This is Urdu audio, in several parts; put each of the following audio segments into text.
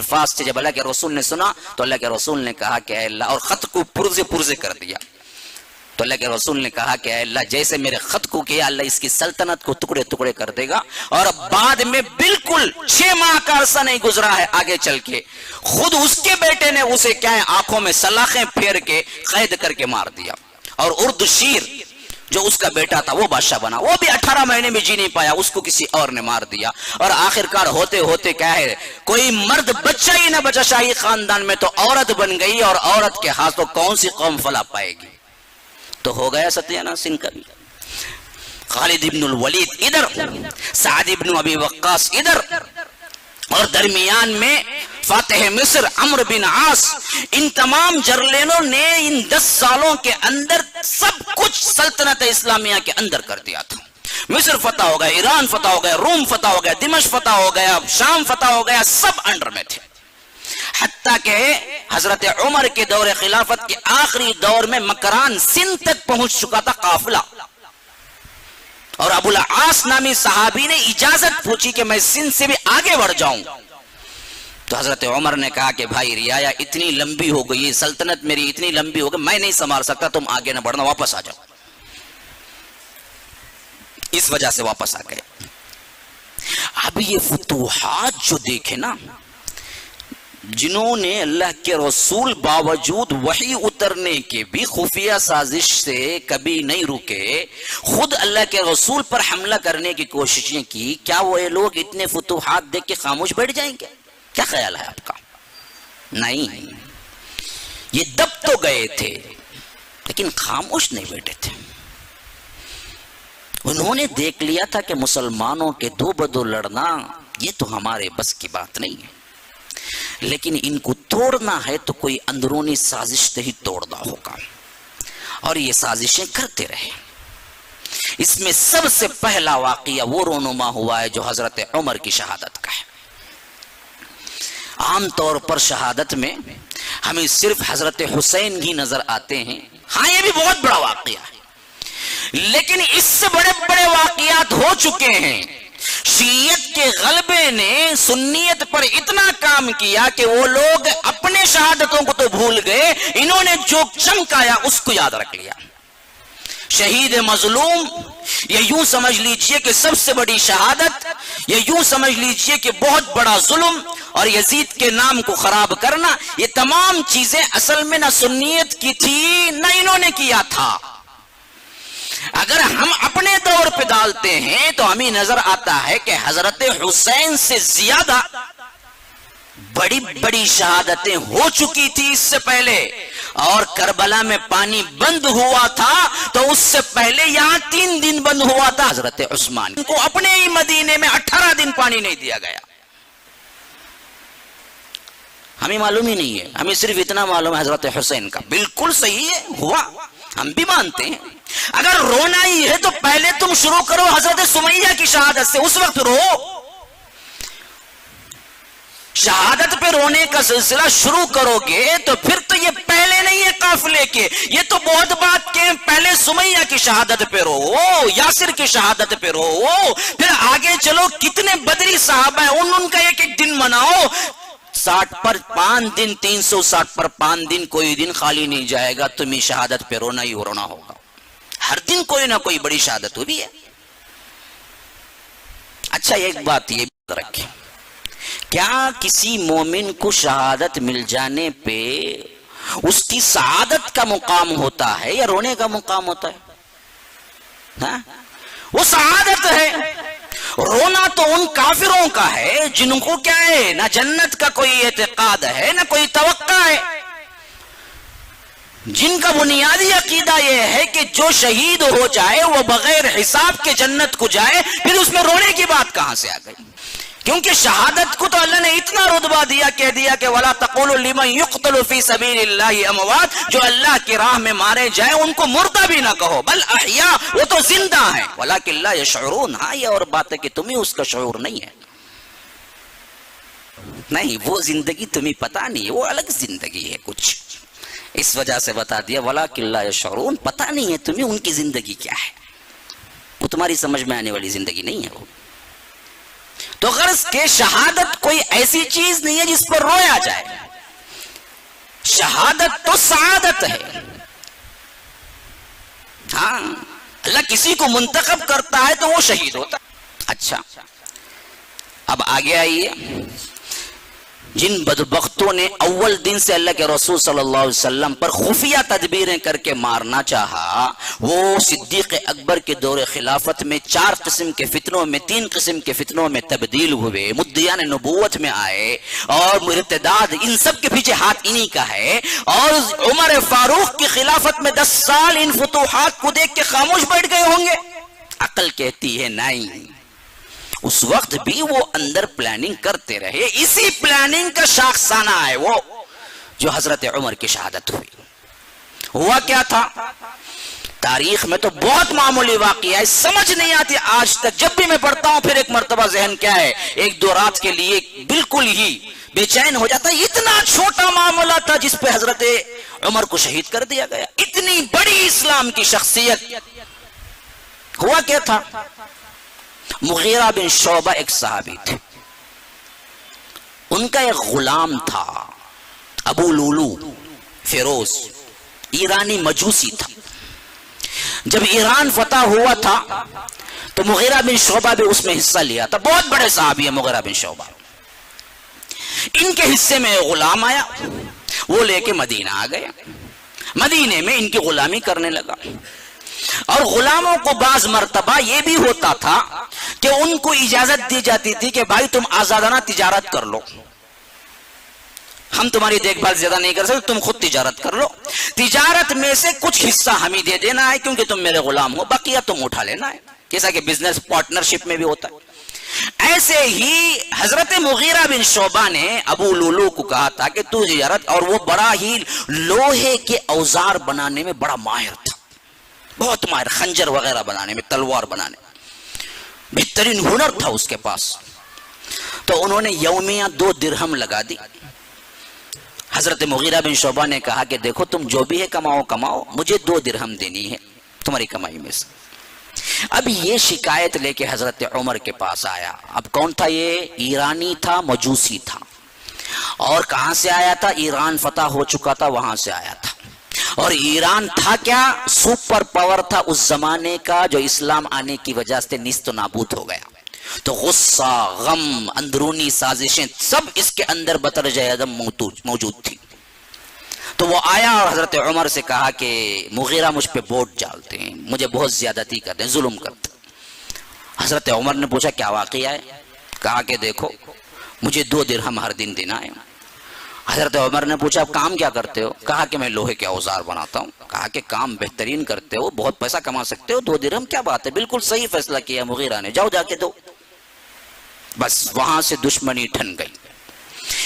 الفاظ تھے. جب اللہ کے رسول نے سنا تو اللہ کے رسول نے کہا کہ اے اللہ، اور خط کو پرزے پرزے کر دیا. تو اللہ کے رسول نے کہا کہ اے اللہ جیسے میرے خط کو کیا، اللہ اس کی سلطنت کو ٹکڑے ٹکڑے کر دے گا. اور بعد میں بالکل 6 ماہ کا عرصہ نہیں گزرا ہے آگے چل کے خود اس کے بیٹے نے اسے کیا ہے آنکھوں میں سلاخیں پھیر کے قید کر کے مار دیا. اور اردو شیر جو اس کا بیٹا تھا وہ بادشاہ بنا، وہ بھی 18 مہینے بھی جی نہیں پایا، اس کو کسی اور نے مار دیا. اور آخرکار ہوتے ہوتے کیا ہے کوئی مرد بچہ ہی نہ بچا شاہی خاندان میں، تو عورت بن گئی. اور عورت کے ہاتھوں کون سی قوم فلاح پائے گی؟ تو ہو گیا ستیہ سنگھ کا بھی. خالد ابن الولید ادھر، سعد ابن ابی وقاص ادھر، اور درمیان میں فاتح مصر عمرو بن عاص. ان تمام جرلینوں نے ان 10 سالوں کے اندر سب کچھ سلطنت اسلامیہ کے اندر کر دیا تھا. مصر فتح ہو گیا، ایران فتح ہو گیا، روم فتح ہو گیا، دمشق فتح ہو گیا، شام فتح ہو گیا، سب انڈر میں تھے. حتیٰ کہ حضرت عمر کے دور خلافت کے آخری دور میں مکران سندھ تک پہنچ چکا تھا قافلہ. اور ابو العاص نامی صحابی نے اجازت پوچھی کہ میں سندھ سے بھی آگے بڑھ جاؤں. تو حضرت عمر نے کہا کہ بھائی رعایا اتنی لمبی ہو گئی، سلطنت میری اتنی لمبی ہو گئی، میں نہیں سنبھال سکتا، تم آگے نہ بڑھنا، واپس آ جاؤ. اس وجہ سے واپس آ گئے. اب یہ فتوحات جو دیکھے نا، جنہوں نے اللہ کے رسول باوجود وحی اترنے کے بھی خفیہ سازش سے کبھی نہیں رکے، خود اللہ کے رسول پر حملہ کرنے کی کوششیں کی، کیا وہ لوگ اتنے فتوحات دیکھ کے خاموش بیٹھ جائیں گے؟ کیا خیال ہے آپ کا؟ نہیں، یہ دب تو گئے تھے لیکن خاموش نہیں بیٹھے تھے. انہوں نے دیکھ لیا تھا کہ مسلمانوں کے دو بدو لڑنا یہ تو ہمارے بس کی بات نہیں ہے، لیکن ان کو توڑنا ہے تو کوئی اندرونی سازش سے ہی توڑنا ہوگا. اور یہ سازشیں کرتے رہے. اس میں سب سے پہلا واقعہ وہ رونما ہوا ہے جو حضرت عمر کی شہادت کا ہے. عام طور پر شہادت میں ہمیں صرف حضرت حسین ہی نظر آتے ہیں. ہاں یہ بھی بہت بڑا واقعہ ہے، لیکن اس سے بڑے بڑے واقعات ہو چکے ہیں. شیعت کے غلبے نے سنیت پر اتنا کام کیا کہ وہ لوگ اپنے شہادتوں کو تو بھول گئے، انہوں نے جو چمکایا اس کو یاد رکھ لیا. شہید مظلوم یہ یوں سمجھ لیجئے کہ سب سے بڑی شہادت، یہ یوں سمجھ لیجئے کہ بہت بڑا ظلم، اور یزید کے نام کو خراب کرنا، یہ تمام چیزیں اصل میں نہ سنیت کی تھی نہ انہوں نے کیا تھا. اگر ہم اپنے دور پہ ڈالتے ہیں تو ہمیں نظر آتا ہے کہ حضرت حسین سے زیادہ بڑی بڑی شہادتیں ہو چکی تھی اس سے پہلے. اور کربلا میں پانی بند ہوا تھا تو اس سے پہلے یہاں 3 دن بند ہوا تھا. حضرت عثمان کو اپنے ہی مدینے میں 18 دن پانی نہیں دیا گیا. ہمیں معلوم ہی نہیں ہے، ہمیں صرف اتنا معلوم ہے حضرت حسین کا. بالکل صحیح ہے، ہوا، ہم بھی مانتے ہیں. اگر رونا ہی ہے تو پہلے تم شروع کرو حضرت سمیہ کی شہادت سے، اس وقت رو. شہادت پہ رونے کا سلسلہ شروع کرو گے تو پھر تو یہ پہلے نہیں ہے قافلے کے، یہ تو بہت بات کے پہلے سمیہ کی شہادت پہ رو، یاسر کی شہادت پہ رو، پھر آگے چلو کتنے بدری صحابہ ہیں ان کا ایک ایک دن مناؤ. 60 پر 5 دن 360 پر 5 دن کوئی دن خالی نہیں جائے گا، تمہیں شہادت پہ رونا ہی رونا ہوگا. ہر دن کوئی نہ کوئی بڑی شہادت ہوئی ہے. اچھا ایک بات یہ رکھیں، کیا کسی مومن کو شہادت مل جانے پہ اس کی سعادت کا مقام ہوتا ہے یا رونے کا مقام ہوتا ہے؟ ہاں؟ وہ سعادت ہے. رونا تو ان کافروں کا ہے جن کو کیا ہے نہ جنت کا کوئی اعتقاد ہے نہ کوئی توقع ہے، جن کا بنیادی عقیدہ یہ ہے کہ جو شہید ہو جائے وہ بغیر حساب کے جنت کو جائے. پھر اس میں رونے کی بات کہاں سے آ گئی؟ کیونکہ شہادت کو تو اللہ نے اتنا رتبہ دیا، کہہ دیا کہ وَلَا تَقُولُوا لِمَنْ يُقْتَلُ فِي سَبِيلِ اللَّهِ أَمْوَاتٌ، جو اللہ کی راہ میں مارے جائیں ان کو مردہ بھی نہ کہو، بل احیاء، وہ تو زندہ ہیں، وَلَكِنْ لَا يَشْعُرُونَ. ہاں یہ اور بات ہے کہ تمہیں اس کا شعور نہیں ہے. نہیں، وہ زندگی تمہیں پتہ نہیں ہے، وہ الگ زندگی ہے کچھ. اس وجہ سے بتا دیا وَلَكِنْ لَا يَشْعُرُونَ، پتہ نہیں ہے تمہیں ان کی زندگی کیا ہے، وہ تمہاری سمجھ میں آنے والی زندگی نہیں ہے وہ. تو غرض کہ شہادت کوئی ایسی چیز نہیں ہے جس پر رویا جائے، شہادت تو سعادت ہے. ہاں اللہ کسی کو منتخب کرتا ہے تو وہ شہید ہوتا ہے. اچھا اب آگے آئیے، جن بدبختوں نے اول دن سے اللہ کے رسول صلی اللہ علیہ وسلم پر خفیہ تدبیریں کر کے مارنا چاہا، وہ صدیق اکبر کے دور خلافت میں 4 قسم کے فتنوں میں 3 قسم کے فتنوں میں تبدیل ہوئے، مدعیان نبوت میں آئے اور مرتداد، ان سب کے پیچھے ہاتھ انہی کا ہے. اور عمر فاروق کی خلافت میں 10 سال ان فتوحات کو دیکھ کے خاموش بیٹھ گئے ہوں گے. عقل کہتی ہے نہیں، اس وقت بھی وہ اندر پلاننگ کرتے رہے. اسی پلاننگ کا شاخسانہ ہے وہ جو حضرت عمر کی شہادت ہوئی. ہوا کیا تھا؟ تاریخ میں تو بہت معمولی واقعہ ہے، سمجھ نہیں آتی آج تک. جب بھی میں پڑھتا ہوں پھر ایک مرتبہ ذہن کیا ہے، 1-2 رات کے لیے بالکل ہی بے چین ہو جاتا ہے. اتنا چھوٹا معاملہ تھا جس پہ حضرت عمر کو شہید کر دیا گیا. اتنی بڑی اسلام کی شخصیت. ہوا کیا تھا؟ مغیرہ بن شعبہ ایک صحابی تھے، ان کا ایک غلام تھا ابو لولو فیروز، ایرانی مجوسی تھا. جب ایران فتح ہوا تھا تو مغیرہ بن شعبہ بھی اس میں حصہ لیا تھا. بہت بڑے صحابی ہیں مغیرہ بن شعبہ. ان کے حصے میں غلام آیا، وہ لے کے مدینہ آ گیا. مدینے میں ان کی غلامی کرنے لگا. اور غلاموں کو بعض مرتبہ یہ بھی ہوتا تھا کہ ان کو اجازت دی جاتی تھی کہ بھائی تم آزادانہ تجارت کر لو، ہم تمہاری دیکھ بھال زیادہ نہیں کر سکتے، تم خود تجارت کر لو، تجارت میں سے کچھ حصہ ہمیں دے دینا ہے کیونکہ تم میرے غلام ہو، بقیہ تم اٹھا لینا ہے، جیسا کہ بزنس پارٹنرشپ میں بھی ہوتا ہے. ایسے ہی حضرت مغیرہ بن شعبہ نے ابو لولو کو کہا تھا کہ تو تجارت، اور وہ بڑا ہی لوہے کے اوزار بنانے میں بڑا ماہر تھا، بہت ماہر، خنجر وغیرہ بنانے میں، تلوار بنانے میں بہترین ہنر تھا اس کے پاس. تو انہوں نے یومیہ 2 درہم لگا دی. حضرت مغیرہ بن شعبہ نے کہا کہ دیکھو تم جو بھی ہے کماؤ، مجھے 2 درہم دینی ہے تمہاری کمائی میں سے. اب یہ شکایت لے کے حضرت عمر کے پاس آیا. اب کون تھا یہ؟ ایرانی تھا، مجوسی تھا. اور کہاں سے آیا تھا؟ ایران فتح ہو چکا تھا وہاں سے آیا تھا. اور ایران تھا کیا؟ سپر پاور تھا اس زمانے کا، جو اسلام آنے کی وجہ سے نیست و نابود ہو گیا. تو غصہ، غم، اندرونی سازشیں سب اس کے اندر بطرج عدم موجود تھی. تو وہ آیا اور حضرت عمر سے کہا کہ مغیرہ مجھ پہ ووٹ ڈالتے ہیں، مجھے بہت زیادتی کرتے ہیں، ظلم کرتے ہیں. حضرت عمر نے پوچھا کیا واقعہ ہے؟ کہا کہ دیکھو مجھے 2 درہم ہر دن دینا ہے. حضرت عمر نے پوچھا آپ کام کیا کرتے ہو؟ کہا کہ میں لوہے کے اوزار بناتا ہوں. کہا کہ کام بہترین کرتے ہو، بہت پیسہ کما سکتے ہو، 2 درہم کیا بات ہے، بالکل صحیح فیصلہ کیا مغیرہ نے، جاؤ جا کے دو. بس وہاں سے دشمنی ٹھن گئی.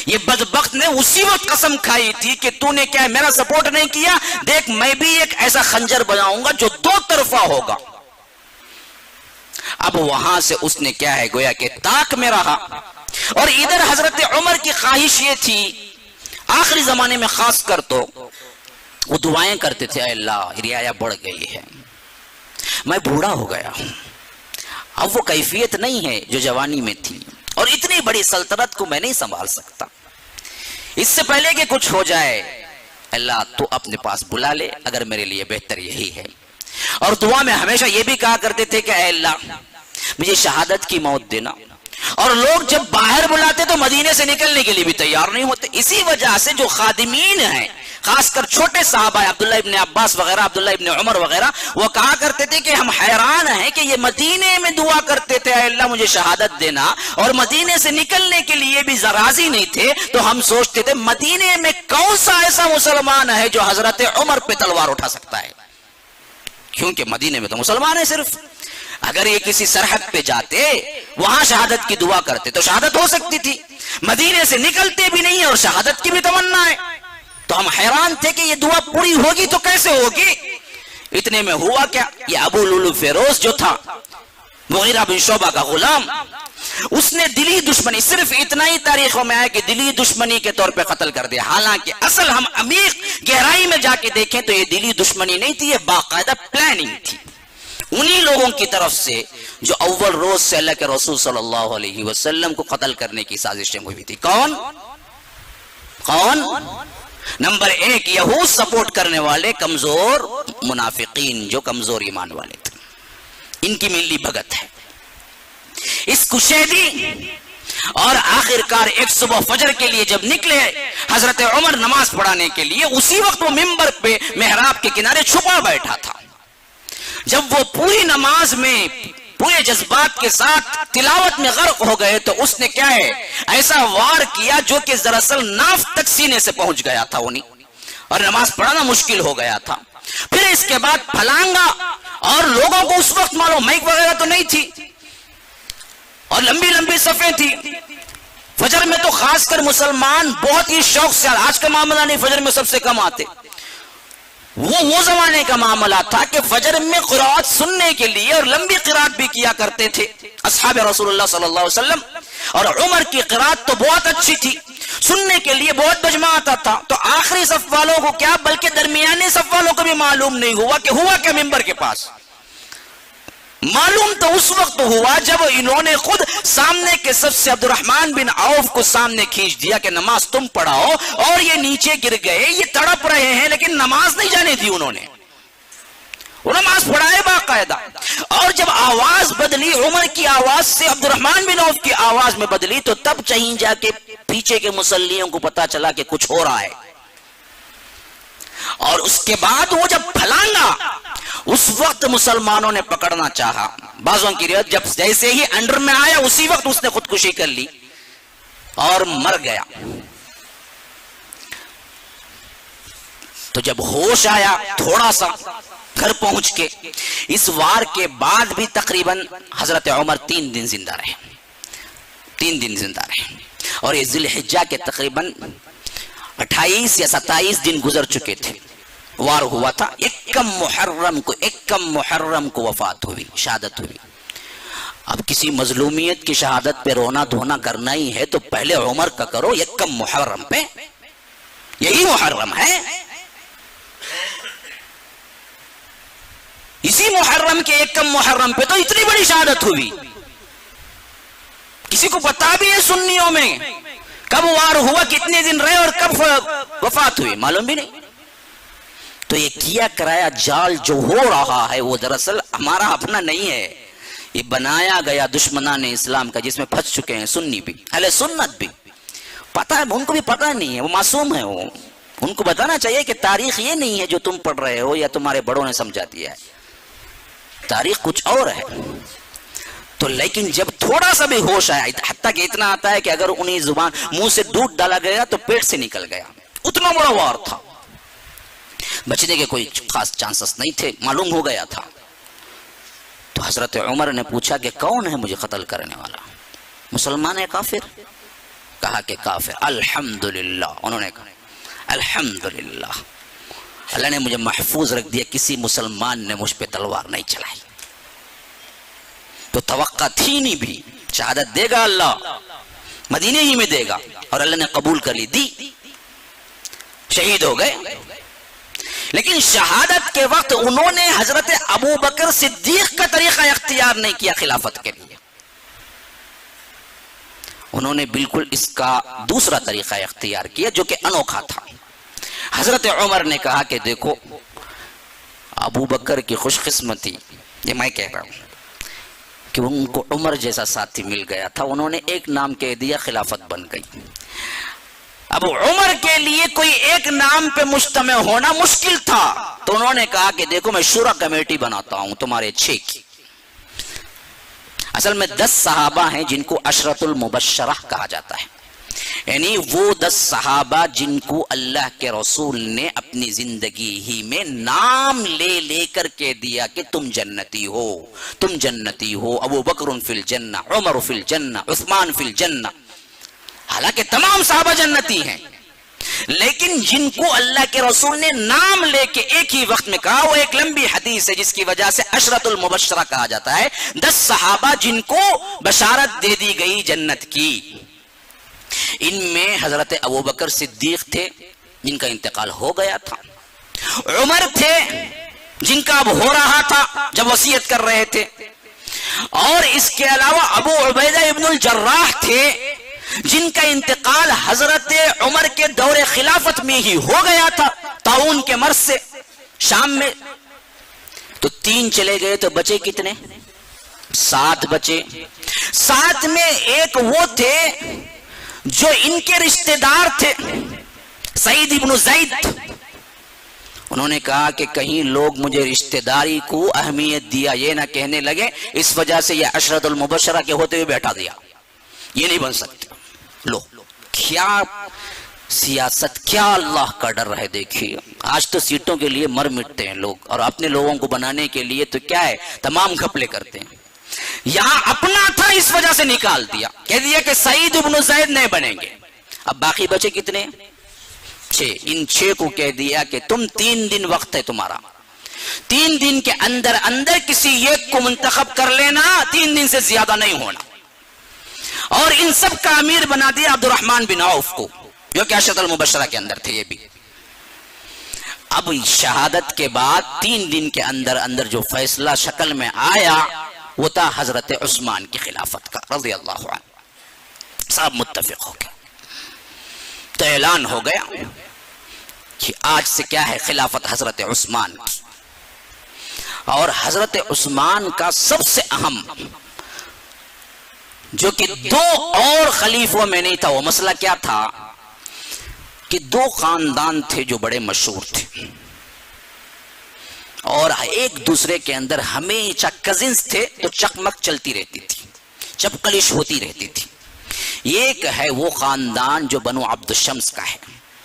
یہ بدبخت نے اسی وقت قسم کھائی تھی کہ تو نے کیا میرا سپورٹ نہیں کیا، دیکھ میں بھی ایک ایسا خنجر بناؤں گا جو 2 طرفہ ہوگا. اب وہاں سے اس نے کیا ہے گویا کہ طاق میں رہا. اور ادھر حضرت عمر کی خواہش یہ تھی، آخری زمانے میں خاص کر تو وہ دعائیں کرتے تھے، اے اللہ رعایا بڑھ گئی ہے، میں بوڑھا ہو گیا ہوں، اب وہ کیفیت نہیں ہے جو جوانی میں تھی، اور اتنی بڑی سلطنت کو میں نہیں سنبھال سکتا. اس سے پہلے کہ کچھ ہو جائے اللہ تو اپنے پاس بلا لے، اگر میرے لیے بہتر یہی ہے. اور دعا میں ہمیشہ یہ بھی کہا کرتے تھے کہ اے اللہ مجھے شہادت کی موت دینا. اور لوگ جب باہر بلاتے تو مدینے سے نکلنے کے لیے بھی تیار نہیں ہوتے. اسی وجہ سے جو خادمین ہیں، خاص کر چھوٹے صحابہ عبداللہ ابن عباس وغیرہ، عبداللہ ابن عمر وغیرہ، وہ کہا کرتے تھے کہ ہم حیران ہیں کہ یہ مدینے میں دعا کرتے تھے اے اللہ مجھے شہادت دینا، اور مدینے سے نکلنے کے لیے بھی راضی نہیں تھے. تو ہم سوچتے تھے مدینے میں کون سا ایسا مسلمان ہے جو حضرت عمر پہ تلوار اٹھا سکتا ہے، کیونکہ مدینے میں تو مسلمان ہیں صرف. اگر یہ کسی سرحد پہ جاتے، وہاں شہادت کی دعا کرتے تو شہادت ہو سکتی تھی. مدینے سے نکلتے بھی نہیں اور شہادت کی بھی تمنا ہے. تو ہم حیران تھے کہ یہ دعا پوری ہوگی تو کیسے ہوگی. اتنے میں ہوا کیا، یہ ابو لولو فیروز جو تھا مغیرہ بن شعبہ کا غلام، اس نے دلی دشمنی، صرف اتنا ہی تاریخوں میں آیا کہ دلی دشمنی کے طور پہ قتل کر دیا. حالانکہ اصل ہم عمیق گہرائی میں جا کے دیکھیں تو یہ دلی دشمنی نہیں تھی، یہ باقاعدہ پلاننگ تھی. انہی لوگوں کی طرف سے جو اول روز سے اللہ کے رسول صلی اللہ علیہ وسلم کو قتل کرنے کی سازشیں ہوئی تھی. کون؟ نمبر 1 یہود سپورٹ کرنے والے کمزور منافقین جو کمزور ایمان والے تھے. ان کی ملی بھگت ہے. اس کشیدی اور آخرکار ایک صبح فجر کے لیے جب نکلے حضرت عمر نماز پڑھانے کے لیے، اسی وقت وہ منبر پہ محراب کے کنارے چھپا بیٹھا تھا. جب وہ پوری نماز میں پورے جذبات کے ساتھ تلاوت میں غرق ہو گئے تو اس نے کیا ہے ایسا وار کیا جو کہ دراصل ناف تک سینے سے پہنچ گیا تھا انہیں، اور نماز پڑھانا مشکل ہو گیا تھا. پھر اس کے بعد پھلانگا، اور لوگوں کو اس وقت معلوم مائک وغیرہ تو نہیں تھی اور لمبی لمبی صفیں تھی. فجر میں تو خاص کر مسلمان بہت ہی شوق سے، آج کا معاملہ نہیں، فجر میں سب سے کم آتے. وہ زمانے کا معاملہ تھا کہ فجر میں قرآت سننے کے لیے اور لمبی قرآت بھی کیا کرتے تھے اصحاب رسول اللہ صلی اللہ علیہ وسلم. اور عمر کی قرآت تو بہت اچھی تھی، سننے کے لیے بہت مجمع آتا تھا. تو آخری صف والوں کو کیا بلکہ درمیانی صف والوں کو بھی معلوم نہیں ہوا کہ ہوا کیا منبر کے پاس. معلوم تو اس وقت ہوا جب انہوں نے خود سامنے کے صف سے عبد الرحمن بن عوف کو سامنے کھینچ دیا کہ نماز تم پڑھاؤ، اور یہ نیچے گر گئے. یہ تڑپ رہے ہیں لیکن نماز نہیں جانے دی انہوں نے، وہ نماز پڑھائے باقاعدہ. اور جب آواز بدلی عمر کی آواز سے عبد الرحمن بن عوف کی آواز میں بدلی تو تب چہیں جا کے پیچھے کے مصلیوں کو پتا چلا کہ کچھ ہو رہا ہے. اور اس کے بعد وہ جب پھلانگا، اس وقت مسلمانوں نے پکڑنا چاہا. بعضوں کی روایت جب جیسے ہی انڈر میں آیا اسی وقت اس نے خودکشی کر لی اور مر گیا. تو جب ہوش آیا تھوڑا سا گھر پہنچ کے، اس وار کے بعد بھی تقریباً حضرت عمر 3 دن زندہ رہے. 3 دن زندہ رہے. اور یہ ذی الحجہ کے تقریباً 28 یا 27 دن گزر چکے تھے. وار ہوا تھا. 1 محرم کو وفات ہوئی، شہادت ہوئی. اب کسی مظلومیت کی شہادت پہ رونا دھونا کرنا ہی ہے تو پہلے عمر کا کرو 1 محرم پہ. یہی محرم ہے. اسی محرم کے 1 محرم پہ تو اتنی بڑی شہادت ہوئی. کسی کو پتا بھی ہے سنیوں میں کب وار ہوا، کتنے دن رہے اور کب وفات ہوئی، معلوم بھی نہیں. تو یہ کیا کرایا جال جو ہو رہا ہے وہ دراصل ہمارا اپنا نہیں ہے، یہ بنایا گیا دشمنان اسلام کا، جس میں پھنس چکے ہیں سنی بھی، اہل سنت بھی. پتا ہے ان کو بھی پتا نہیں ہے، وہ معصوم ہے. وہ ان کو بتانا چاہیے کہ تاریخ یہ نہیں ہے جو تم پڑھ رہے ہو یا تمہارے بڑوں نے سمجھا دیا ہے، تاریخ کچھ اور ہے. تو لیکن جب تھوڑا سا بھی ہوش آیا، حتیٰ کہ اتنا آتا ہے کہ اگر انہیں زبان منہ سے دودھ ڈالا گیا تو پیٹ سے نکل گیا. اتنا بڑا وار تھا، بچنے کے کوئی خاص چانسز نہیں تھے، معلوم ہو گیا تھا. تو حضرت عمر نے پوچھا کہ کون ہے مجھے قتل کرنے والا؟ مسلمان ہے کافر؟ کہا کہ کافر. الحمدللہ، انہوں نے کہا الحمدللہ، اللہ نے مجھے محفوظ رکھ دیا، کسی مسلمان نے مجھ پہ تلوار نہیں چلائی. تو توقع تھی نہیں بھی شہادت دے گا اللہ، مدینے ہی میں دے گا، اور اللہ نے قبول کر لی، دی، شہید ہو گئے. لیکن شہادت کے وقت انہوں نے حضرت ابو بکر صدیق کا طریقہ اختیار نہیں کیا خلافت کے لیے. انہوں نے بالکل اس کا دوسرا طریقہ اختیار کیا جو کہ انوکھا تھا. حضرت عمر نے کہا کہ دیکھو ابو بکر کی خوش قسمتی، یہ میں کہہ رہا ہوں کہ ان کو عمر جیسا ساتھی مل گیا تھا. انہوں نے ایک نام کہہ دیا، خلافت بن گئی. اب عمر کے لیے کوئی ایک نام پہ مجتمع ہونا مشکل تھا، تو انہوں نے کہا کہ دیکھو میں شورا کمیٹی بناتا ہوں تمہارے 6 کی. اصل میں 10 صحابہ ہیں جن کو عشرۃ المبشرہ کہا جاتا ہے، یعنی وہ 10 صحابہ جن کو اللہ کے رسول نے اپنی زندگی ہی میں نام لے لے کر کے دیا کہ تم جنتی ہو، تم جنتی ہو. ابو بکر فی الجنہ، عمر فی الجنہ، عثمان فی الجنہ. حالانکہ تمام صحابہ جنتی ہیں، لیکن جن کو اللہ کے رسول نے نام لے کے ایک ہی وقت میں کہا، وہ ایک لمبی حدیث ہے جس کی وجہ سے عشرۃ المبشرہ کہا جاتا ہے. 10 صحابہ جن کو بشارت دے دی گئی جنت کی. ان میں حضرت ابو بکر صدیق تھے جن کا انتقال ہو گیا تھا، عمر تھے جن کا اب ہو رہا تھا جب وصیت کر رہے تھے، اور اس کے علاوہ ابو عبیدہ ابن الجراح تھے جن کا انتقال حضرت عمر کے دور خلافت میں ہی ہو گیا تھا طاعون کے مرض سے شام میں. تو 3 چلے گئے تو بچے کتنے؟ 7 بچے. 7 میں ایک وہ تھے جو ان کے رشتہ دار تھے، سعید ابن زید. انہوں نے کہا کہ کہیں لوگ مجھے رشتہ داری کو اہمیت دیا یہ نہ کہنے لگے، اس وجہ سے یہ عشرۃ المبشرہ کے ہوتے ہوئے بیٹھا دیا، یہ نہیں بن سکتے. لو کیا سیاست، کیا اللہ کا ڈر ہے. دیکھیے آج تو سیٹوں کے لیے مر مٹتے ہیں لوگ، اور اپنے لوگوں کو بنانے کے لیے تو کیا ہے تمام گھپلے کرتے ہیں. یہاں اپنا تھا اس وجہ سے نکال دیا، کہہ دیا کہ سعید ابن زید نہیں بنیں گے. اب باقی بچے کتنے؟ 6. ان 6 کو کہہ دیا کہ تم 3 دن وقت ہے تمہارا، 3 دن کے اندر اندر کسی ایک کو منتخب کر لینا، 3 دن سے زیادہ نہیں ہونا. اور ان سب کا امیر بنا دیا عبد الرحمن بن عوف کو، جو کہ عشرۃ المبشرہ کے اندر تھے یہ بھی. اب شہادت کے بعد 3 دن کے اندر اندر جو فیصلہ شکل میں آیا وہ تھا حضرت عثمان کی خلافت کا رضی اللہ عنہ. سب متفق ہو گئے، تو اعلان ہو گیا کہ آج سے کیا ہے خلافت حضرت عثمان کی. اور حضرت عثمان کا سب سے اہم جو کہ 2 اور خلیفوں میں نہیں تھا، وہ مسئلہ کیا تھا کہ 2 خاندان تھے جو بڑے مشہور تھے اور ایک دوسرے کے اندر ہمیشہ کزنز تھے، تو چکمک چلتی رہتی تھی، چپکلش ہوتی رہتی تھی. ایک ہے وہ خاندان جو بنو عبد الشمس کا ہے،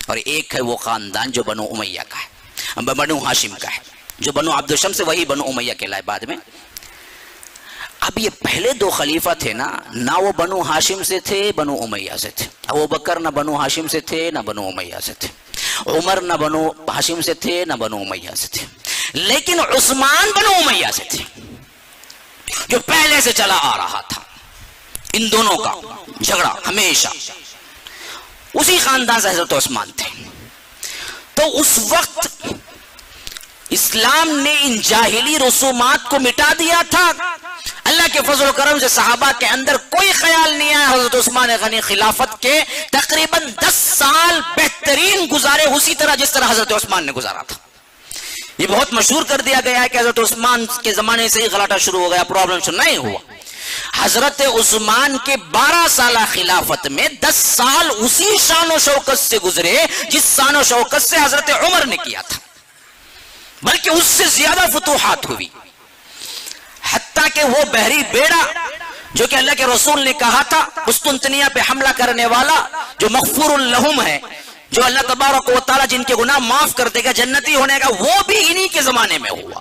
اور ایک ہے وہ خاندان جو بنو امیہ کا ہے، بنو ہاشم کا ہے. جو بنو عبد الشمس وہی بنو امیہ کہلائے بعد میں. اب یہ پہلے 2 خلیفہ تھے نا، نہ وہ بنو ہاشم سے تھے بنو امیہ سے تھے. ابو بکر نہ بنو ہاشم سے تھے نہ بنو امیہ سے تھے، عمر نہ بنو ہاشم سے تھے نہ بنو امیہ سے تھے، لیکن عثمان بنو امیہ سے تھے جو پہلے سے چلا آ رہا تھا. ان دونوں کا جھگڑا ہمیشہ اسی خاندان سے حضرت عثمان تھے. تو اس وقت اسلام نے ان جاہلی رسومات کو مٹا دیا تھا. اللہ کے فضل و کرم سے صحابہ کے اندر کوئی خیال نہیں آیا. حضرت عثمان غنی خلافت کے تقریباً 10 سال بہترین گزارے اسی طرح جس طرح حضرت عثمان نے گزارا تھا. یہ بہت مشہور کر دیا گیا ہے کہ حضرت عثمان کے زمانے سے ہی غلاٹہ شروع ہو گیا، پرابلم شروع نہیں ہوا. حضرت عثمان کے 12 سالہ خلافت میں 10 سال اسی شان و شوکت سے گزرے جس شان و شوکت سے حضرت عمر نے کیا تھا، بلکہ اس سے زیادہ فتوحات ہوئی. حتیٰ کہ وہ بحری بیڑا جو کہ اللہ کے رسول نے کہا تھا قسطنطنیہ پہ حملہ کرنے والا جو مغفور لہم ہے، جو اللہ تبارک و تعالیٰ جن کے گناہ معاف کر دے گا، جنتی ہونے کا، وہ بھی انہی کے زمانے میں ہوا.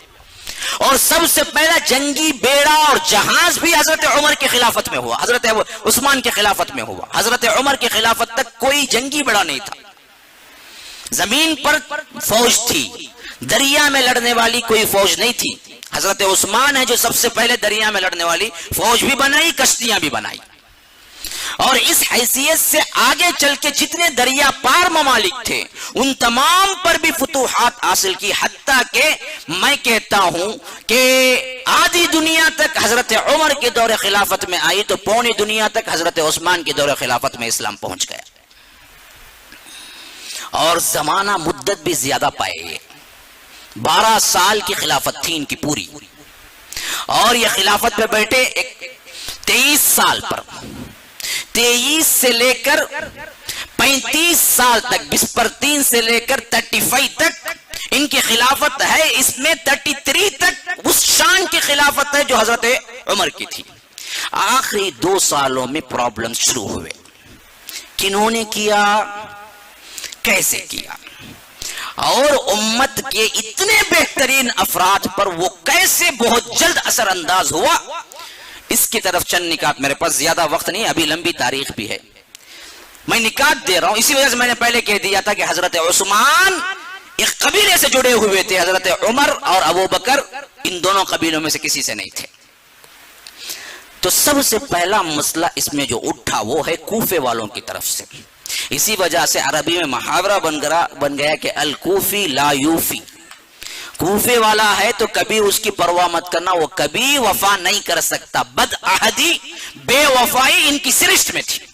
اور سب سے پہلا جنگی بیڑا اور جہاز بھی حضرت عمر کی خلافت میں ہوا، حضرت عثمان کی خلافت میں ہوا. حضرت عمر کی خلافت تک کوئی جنگی بیڑا نہیں تھا. زمین پر فوج تھی، دریا میں لڑنے والی کوئی فوج نہیں تھی. حضرت عثمان ہے جو سب سے پہلے دریا میں لڑنے والی فوج بھی بنائی، کشتیاں بھی بنائی. اور اس حیثیت سے آگے چل کے جتنے دریا پار ممالک تھے ان تمام پر بھی فتوحات حاصل کی. حتیٰ کہ میں کہتا ہوں کہ آدھی دنیا تک حضرت عمر کے دور خلافت میں آئی تو پوری دنیا تک حضرت عثمان کے دور خلافت میں اسلام پہنچ گیا. اور زمانہ مدت بھی زیادہ پائے، 12 سال کی خلافت تھی ان کی پوری. اور یہ خلافت پہ بیٹھے 23 سال پر، 23 سے لے کر 35 سال تک، 23 سے لے کر 35 تک ان کی خلافت ہے. اس میں 33 تک اس شان کی خلافت ہے جو حضرت عمر کی تھی. آخری 2 سالوں میں پرابلم شروع ہوئے. کنہوں نے کیا، کیسے کیا، اور امت کے اتنے بہترین افراد پر وہ کیسے بہت جلد اثر انداز ہوا، اس کی طرف چند نکات. میرے پاس زیادہ وقت نہیں، ابھی لمبی تاریخ بھی ہے، میں نکات دے رہا ہوں. اسی وجہ سے میں نے پہلے کہہ دیا تھا کہ حضرت عثمان ایک قبیلے سے جڑے ہوئے تھے، حضرت عمر اور ابو بکر ان دونوں قبیلوں میں سے کسی سے نہیں تھے. تو سب سے پہلا مسئلہ اس میں جو اٹھا وہ ہے کوفے والوں کی طرف سے. اسی وجہ سے عربی میں محاورہ بن گیا کہ الکوفی لا یوفی، کوفے والا ہے تو کبھی اس کی پرواہ مت کرنا، وہ کبھی وفا نہیں کر سکتا، بد عہدی بے وفائی ان کی سرشت میں تھی۔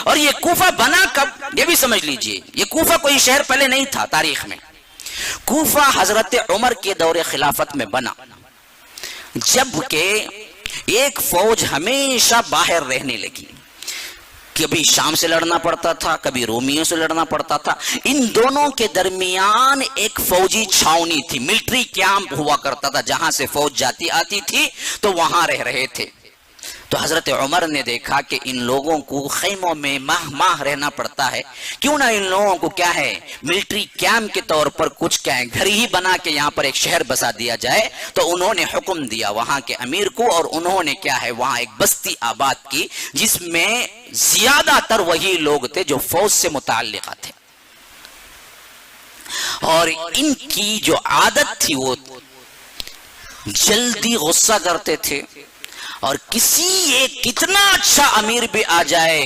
اور یہ کوفہ بنا کب، یہ بھی سمجھ لیجئے، یہ کوفہ کوئی شہر پہلے نہیں تھا تاریخ میں، کوفہ حضرت عمر کے دور خلافت میں بنا، جبکہ ایک فوج ہمیشہ باہر رہنے لگی، کبھی شام سے لڑنا پڑتا تھا، کبھی رومیوں سے لڑنا پڑتا تھا، ان دونوں کے درمیان ایک فوجی چھاونی تھی، ملٹری کیمپ ہوا کرتا تھا، جہاں سے فوج جاتی آتی تھی تو وہاں رہ رہے تھے۔ تو حضرت عمر نے دیکھا کہ ان لوگوں کو خیموں میں ماہ رہنا پڑتا ہے، کیوں نہ ان لوگوں کو کیا ہے ملٹری کیمپ کے طور پر کچھ کیا ہے گھر ہی بنا کے یہاں پر ایک شہر بسا دیا جائے۔ تو انہوں نے حکم دیا وہاں کے امیر کو، اور انہوں نے کیا ہے وہاں ایک بستی آباد کی، جس میں زیادہ تر وہی لوگ تھے جو فوج سے متعلقہ تھے، اور ان کی جو عادت تھی وہ جلدی غصہ کرتے تھے، اور کسی ایک کتنا اچھا امیر بھی آ جائے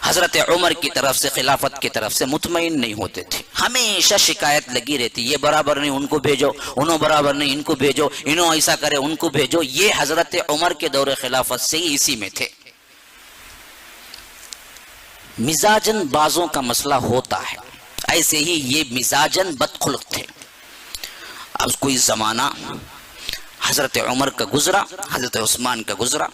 حضرت عمر کی طرف سے خلافت کی طرف سے مطمئن نہیں ہوتے تھے، ہمیشہ شکایت لگی رہتی، یہ برابر نہیں ان کو بھیجو، انہوں برابر نہیں ان کو بھیجو، انہوں ایسا کرے ان کو بھیجو۔ یہ حضرت عمر کے دور خلافت سے ہی اسی میں تھے۔ مزاجن بازوں کا مسئلہ ہوتا ہے، ایسے ہی یہ مزاجن بدخلق تھے۔ اب کوئی زمانہ حضرت عمر کا گزرا، حضرت عثمان کا گزرا،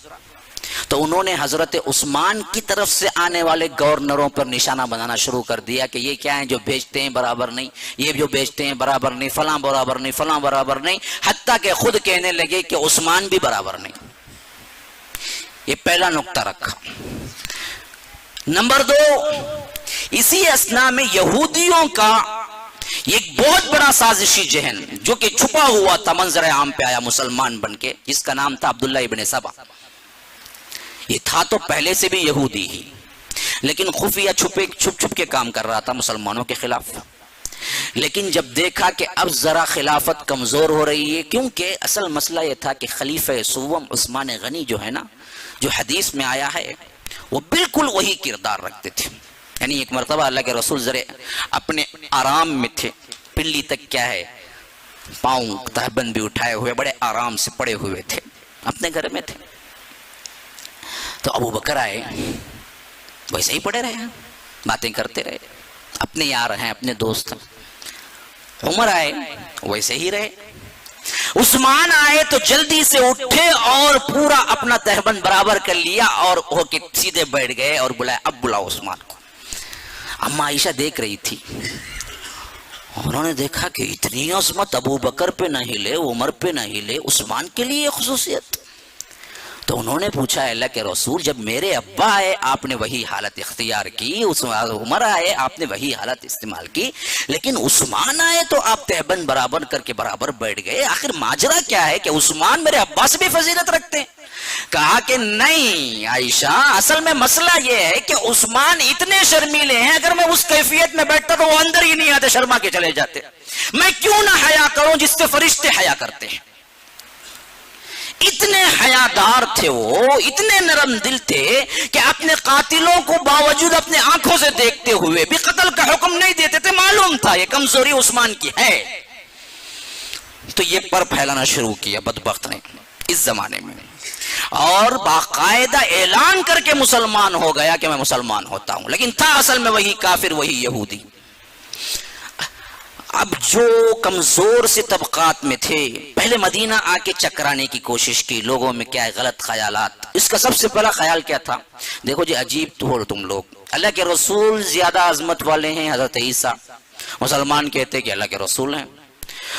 تو انہوں نے حضرت عثمان کی طرف سے آنے والے گورنروں پر نشانہ بنانا شروع کر دیا کہ یہ کیا ہیں جو بیچتے ہیں برابر نہیں، یہ جو بیچتے ہیں برابر نہیں، فلاں برابر نہیں، فلاں برابر نہیں، حتیٰ کہ خود کہنے لگے کہ عثمان بھی برابر نہیں۔ یہ پہلا نقطہ رکھا۔ نمبر 2، اسی اثنا میں یہودیوں کا ایک بہت بڑا سازشی ذہن جو کہ چھپا ہوا تھا منظر عام پہ آیا مسلمان بن کے، جس کا نام تھا عبداللہ ابن سبا۔ یہ تھا تو پہلے سے بھی یہودی ہی، لیکن خفیہ چھپ کے کام کر رہا تھا مسلمانوں کے خلاف۔ لیکن جب دیکھا کہ اب ذرا خلافت کمزور ہو رہی ہے، کیونکہ اصل مسئلہ یہ تھا کہ خلیفہ سوم عثمان غنی جو ہے نا، جو حدیث میں آیا ہے، وہ بالکل وہی کردار رکھتے تھے۔ یعنی ایک مرتبہ اللہ کے رسول ذرے اپنے آرام میں تھے، پلی تک کیا ہے پاؤں تہبند بھی اٹھائے ہوئے بڑے آرام سے پڑے ہوئے تھے، اپنے گھر میں تھے۔ تو ابو بکر آئے، ویسے ہی پڑے رہے، باتیں کرتے رہے، اپنے یار ہیں، اپنے دوست ہیں۔ عمر آئے، ویسے ہی رہے۔ عثمان آئے تو جلدی سے اٹھے اور پورا اپنا تہبند برابر کر لیا اور ہو کے سیدھے بیٹھ گئے اور بلایا، اب بلاؤ عثمان کو۔ اما عائشہ دیکھ رہی تھی، انہوں نے دیکھا کہ اتنی عظمت ابو بکر پہ نہ ہلے، عمر پہ نہ ہلے، عثمان کے لیے خصوصیت۔ تو انہوں نے پوچھا اللہ کے رسول، جب میرے ابا آئے آپ نے وہی حالت اختیار کی، عمر آئے آپ نے وہی حالت استعمال کی، لیکن عثمان آئے تو آپ تہبند برابر کر کے برابر بیٹھ گئے، آخر ماجرا کیا ہے کہ عثمان میرے ابا سے بھی فضیلت رکھتے ہیں؟ کہا کہ نہیں عائشہ، اصل میں مسئلہ یہ ہے کہ عثمان اتنے شرمیلے ہیں، اگر میں اس کیفیت میں بیٹھتا تو وہ اندر ہی نہیں آتے، شرما کے چلے جاتے۔ میں کیوں نہ حیا کروں جس سے فرشتے حیا کرتے ہیں؟ اتنے حیادار تھے وہ، اتنے نرم دل تھے کہ اپنے قاتلوں کو باوجود اپنے آنکھوں سے دیکھتے ہوئے بھی قتل کا حکم نہیں دیتے تھے، معلوم تھا یہ کمزوری عثمان کی ہے۔ تو یہ پر پھیلانا شروع کیا بدبخت نے اس زمانے میں، اور باقاعدہ اعلان کر کے مسلمان ہو گیا کہ میں مسلمان ہوتا ہوں، لیکن تھا اصل میں وہی کافر، وہی یہودی۔ اب جو کمزور سے طبقات میں تھے، پہلے مدینہ آ کے چکرانے کی کوشش کی، لوگوں میں کیا ہے غلط خیالات۔ اس کا سب سے پہلا خیال کیا تھا؟ دیکھو جی عجیب تو ہو تم لوگ، اللہ کے رسول زیادہ عظمت والے ہیں، حضرت عیسیٰ، مسلمان کہتے ہیں کہ اللہ کے رسول ہیں،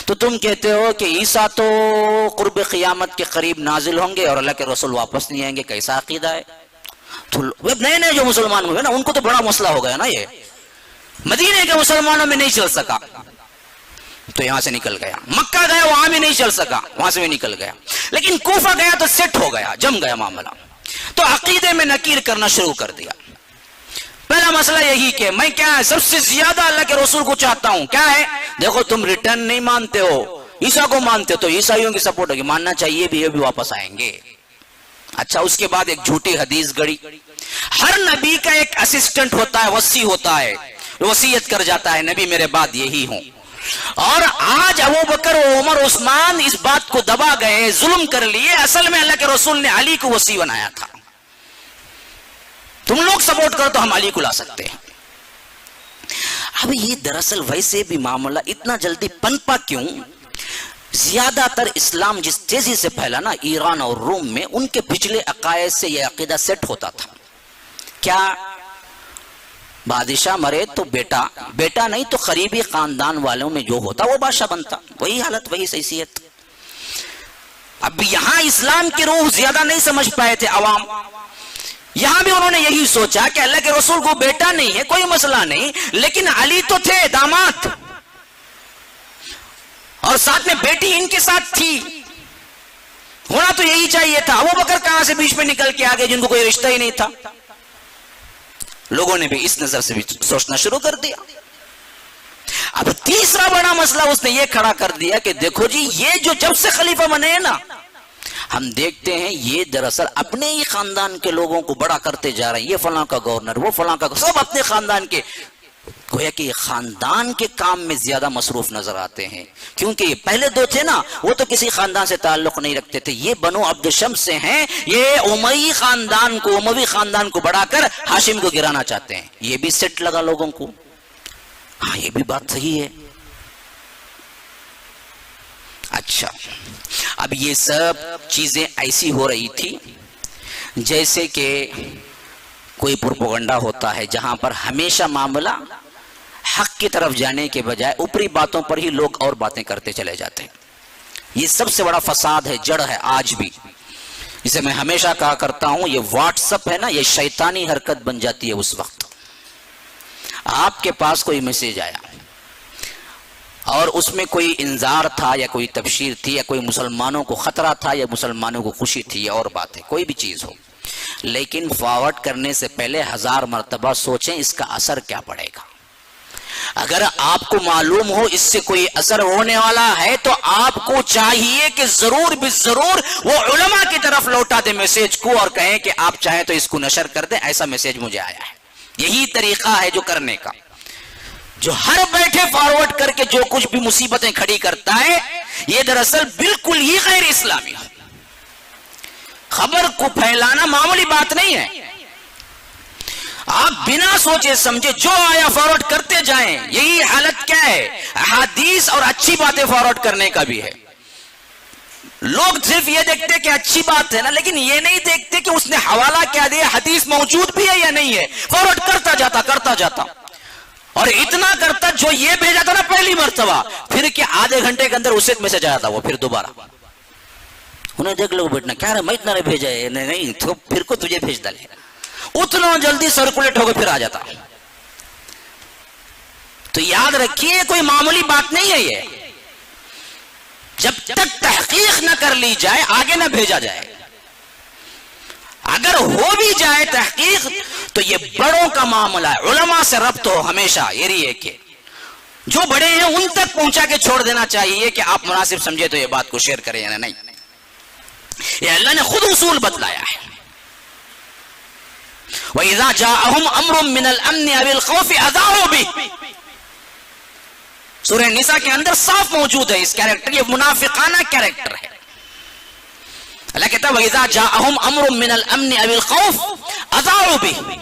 تو تم کہتے ہو کہ عیسیٰ تو قرب قیامت کے قریب نازل ہوں گے اور اللہ کے رسول واپس نہیں آئیں گے، کیسا عقیدہ ہے؟ تو نئے نئے جو مسلمان ہوئے نا ان کو تو بڑا مسئلہ ہو گیا نا، یہ مدینے کے مسلمانوں میں نہیں چل سکا تو یہاں سے نکل گیا، مکہ گیا وہاں بھی نہیں چل سکا، وہاں سے بھی نکل گیا، لیکن کوفہ گیا تو سیٹ ہو گیا، جم گیا معاملہ، تو عقیدے میں نکیر کرنا شروع کر دیا۔ پہلا مسئلہ یہی کہ میں کیا ہے سب سے زیادہ اللہ کے رسول کو چاہتا ہوں، کیا ہے؟ دیکھو تم ریٹرن نہیں مانتے ہو، عیسیٰ کو مانتے ہو تو عیسائیوں کی سپورٹ ہوگی، ماننا چاہیے بھی، یہ بھی واپس آئیں گے۔ اچھا اس کے بعد ایک جھوٹی حدیث گڑی، ہر نبی کا ایک اسسٹنٹ ہوتا ہے، وصی ہوتا ہے، وصیت کر جاتا ہے نبی میرے بعد یہی ہوں، اور آج ابو بکر و عمر عثمان اس بات کو دبا گئے، ظلم کر لیے، اصل میں اللہ کے رسول نے علی کو وصی بنایا تھا، تم لوگ سپورٹ کرو تو ہم علی کو لا سکتے ہیں۔ اب یہ دراصل ویسے بھی معاملہ اتنا جلدی پنپا کیوں؟ زیادہ تر اسلام جس تیزی سے پھیلا نا ایران اور روم میں، ان کے پچھلے عقائد سے یہ عقیدہ سیٹ ہوتا تھا۔ کیا بادشاہ مرے تو بیٹا نہیں تو قریبی خاندان والوں میں جو ہوتا وہ بادشاہ بنتا، وہی حالت وہی حیثیت۔ اب یہاں اسلام کی روح زیادہ نہیں سمجھ پائے تھے عوام، یہاں بھی انہوں نے یہی سوچا کہ اللہ کے رسول کو بیٹا نہیں ہے کوئی مسئلہ نہیں، لیکن علی تو تھے داماد، اور ساتھ میں بیٹی ان کے ساتھ تھی، ہونا تو یہی چاہیے تھا۔ ابو بکر کہاں سے بیچ میں نکل کے آگے جن کو کوئی رشتہ ہی نہیں تھا؟ لوگوں نے بھی اس نظر سے بھی سوچنا شروع کر دیا۔ اب تیسرا بڑا مسئلہ اس نے یہ کھڑا کر دیا کہ دیکھو جی، یہ جو جب سے خلیفہ بنے نا، ہم دیکھتے ہیں یہ دراصل اپنے ہی خاندان کے لوگوں کو بڑا کرتے جا رہے ہیں، یہ فلاں کا گورنر، وہ فلاں کا، سب اپنے خاندان کے، گویا کہ یہ خاندان کے کام میں زیادہ مصروف نظر آتے ہیں، کیونکہ یہ پہلے دو تھے نا وہ تو کسی خاندان سے تعلق نہیں رکھتے تھے، یہ بنو عبد شمس سے ہیں، یہ اموی خاندان کو بڑھا کر ہاشم کو گرانا چاہتے ہیں۔ یہ بھی سیٹ لگا لوگوں کو، ہاں یہ بھی بات صحیح ہے۔ اچھا، اب یہ سب چیزیں ایسی ہو رہی تھی جیسے کہ کوئی پروپیگنڈا ہوتا ہے جہاں پر ہمیشہ معاملہ حق کی طرف جانے کے بجائے اوپری باتوں پر ہی لوگ اور باتیں کرتے چلے جاتے ہیں۔ یہ سب سے بڑا فساد ہے، جڑ ہے آج بھی، جسے میں ہمیشہ کہا کرتا ہوں، یہ واٹس اپ ہے نا، یہ شیطانی حرکت بن جاتی ہے اس وقت آپ کے پاس کوئی میسج آیا اور اس میں کوئی انذار تھا یا کوئی تبشیر تھی یا کوئی مسلمانوں کو خطرہ تھا یا مسلمانوں کو خوشی تھی یا اور بات ہے، کوئی بھی چیز ہو، لیکن فارورڈ کرنے سے پہلے 1000 مرتبہ سوچیں اس کا اثر کیا پڑے گا۔ اگر آپ کو معلوم ہو اس سے کوئی اثر ہونے والا ہے تو آپ کو چاہیے کہ ضرور بالضرور وہ علماء کی طرف لوٹا دیں میسج کو اور کہیں کہ آپ چاہیں تو اس کو نشر کر دیں، ایسا میسج مجھے آیا ہے۔ یہی طریقہ ہے جو کرنے کا، جو ہر بیٹھے فارورڈ کر کے جو کچھ بھی مصیبتیں کھڑی کرتا ہے، یہ دراصل بالکل ہی غیر اسلامی ہے۔ خبر کو پھیلانا معمولی بات نہیں ہے، آپ بنا سوچے سمجھے جو آیا فارورڈ کرتے جائیں۔ یہی حالت کیا ہے؟ احادیث اور اچھی باتیں فارورڈ کرنے کا بھی ہے۔ لوگ صرف یہ دیکھتے کہ اچھی بات ہے نا، لیکن یہ نہیں دیکھتے کہ اس نے حوالہ کیا دیا، حدیث موجود بھی ہے یا نہیں ہے، فارورڈ کرتا جاتا اور اتنا کرتا جو یہ بھیجا تھا نا پہلی مرتبہ، پھر کہ آدھے گھنٹے کے اندر اسے میسج آیا تھا وہ پھر دوبارہ، انہیں دیکھ لو بیٹنا کیا رہا، میں اتنا نہیں بھیجا ہے، نہیں تو پھر کو تجھے بھیج ڈالے، اتنا جلدی سرکولیٹ ہو کے پھر آ جاتا۔ تو یاد رکھیے کوئی معمولی بات نہیں ہے یہ، جب تک تحقیق نہ کر لی جائے آگے نہ بھیجا جائے۔ اگر ہو بھی جائے تحقیق تو یہ بڑوں کا معاملہ ہے، علماء سے ربط ہو ہمیشہ، یہ کہ جو بڑے ہیں ان تک پہنچا کے چھوڑ دینا چاہیے کہ آپ مناسب سمجھے تو یہ بات کو شیئر کریں یا نہیں۔ یہ اللہ نے خود اصول بتلایا ہے، وَإِذَا جَاءَهُمْ أَمْرٌ مِّنَ الْأَمْنِ أَوِ الْخَوْفِ أَذَاعُوا بِهِ، سورہ نساء کے اندر صاف موجود ہے اس کیریکٹر، یہ منافقانہ کیریکٹر ہے۔ اللہ کہتا ہے وَإِذَا جَاءَهُمْ أَمْرٌ مِّنَ الْأَمْنِ أَوِ الْخَوْفِ أَذَاعُوا بِهِ،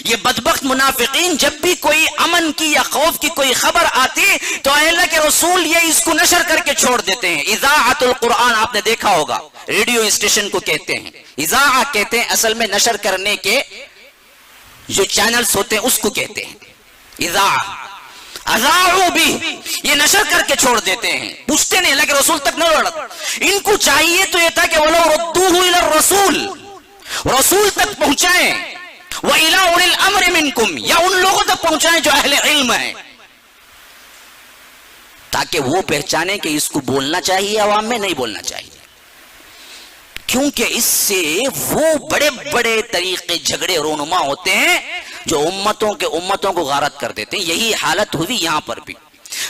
یہ بدبخت منافقین جب بھی کوئی امن کی یا خوف کی کوئی خبر آتی تو اللہ کے رسول یہ اس کو نشر کر کے چھوڑ دیتے ہیں۔ اذاعت القرآن آپ نے دیکھا ہوگا، ریڈیو اسٹیشن کو کہتے ہیں، اذاعہ کہتے ہیں، اصل میں نشر کرنے کے جو چینلز ہوتے ہیں اس کو کہتے ہیں اذاعہ۔ اذاعوا بھی یہ نشر کر کے چھوڑ دیتے ہیں، پوچھتے نہیں، اللہ کے رسول تک نہ لڑک۔ ان کو چاہیے تو یہ تھا کہ وَلَوْ رُدُّوهُ إِلَى الرَّسُولِ، رسول تک پہنچائیں، وَإِلَىٰ أُولِي الْأَمْرِ مِنْكُمْ، یا ان لوگوں تک پہنچائیں جو اہل علم ہیں، تاکہ وہ پہچانے کہ اس کو بولنا چاہیے عوام میں، نہیں بولنا چاہیے، کیونکہ اس سے وہ بڑے بڑے طریقے جھگڑے رونما ہوتے ہیں جو امتوں کو غارت کر دیتے ہیں۔ یہی حالت ہوئی یہاں پر بھی۔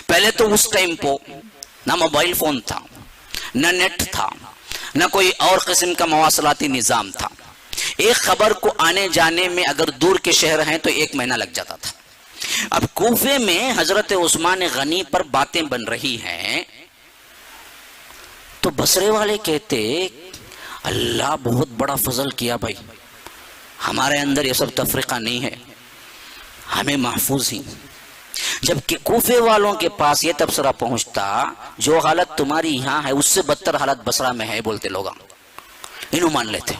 پہلے تو اس ٹائم کو نہ موبائل فون تھا، نہ نیٹ تھا، نہ کوئی اور قسم کا مواصلاتی نظام تھا۔ ایک خبر کو آنے جانے میں اگر دور کے شہر ہیں تو 1 مہینہ لگ جاتا تھا، اب کوفے میں حضرت عثمان غنی پر باتیں بن رہی ہیں تو بصرے والے کہتے اللہ بہت بڑا فضل کیا بھائی، ہمارے اندر یہ سب تفریقہ نہیں ہے، ہمیں محفوظ ہی. جبکہ کوفے والوں کے پاس یہ تبصرہ پہنچتا جو حالت تمہاری یہاں ہے اس سے بدتر حالت بصرہ میں ہے، بولتے لوگ انہوں مان لیتے.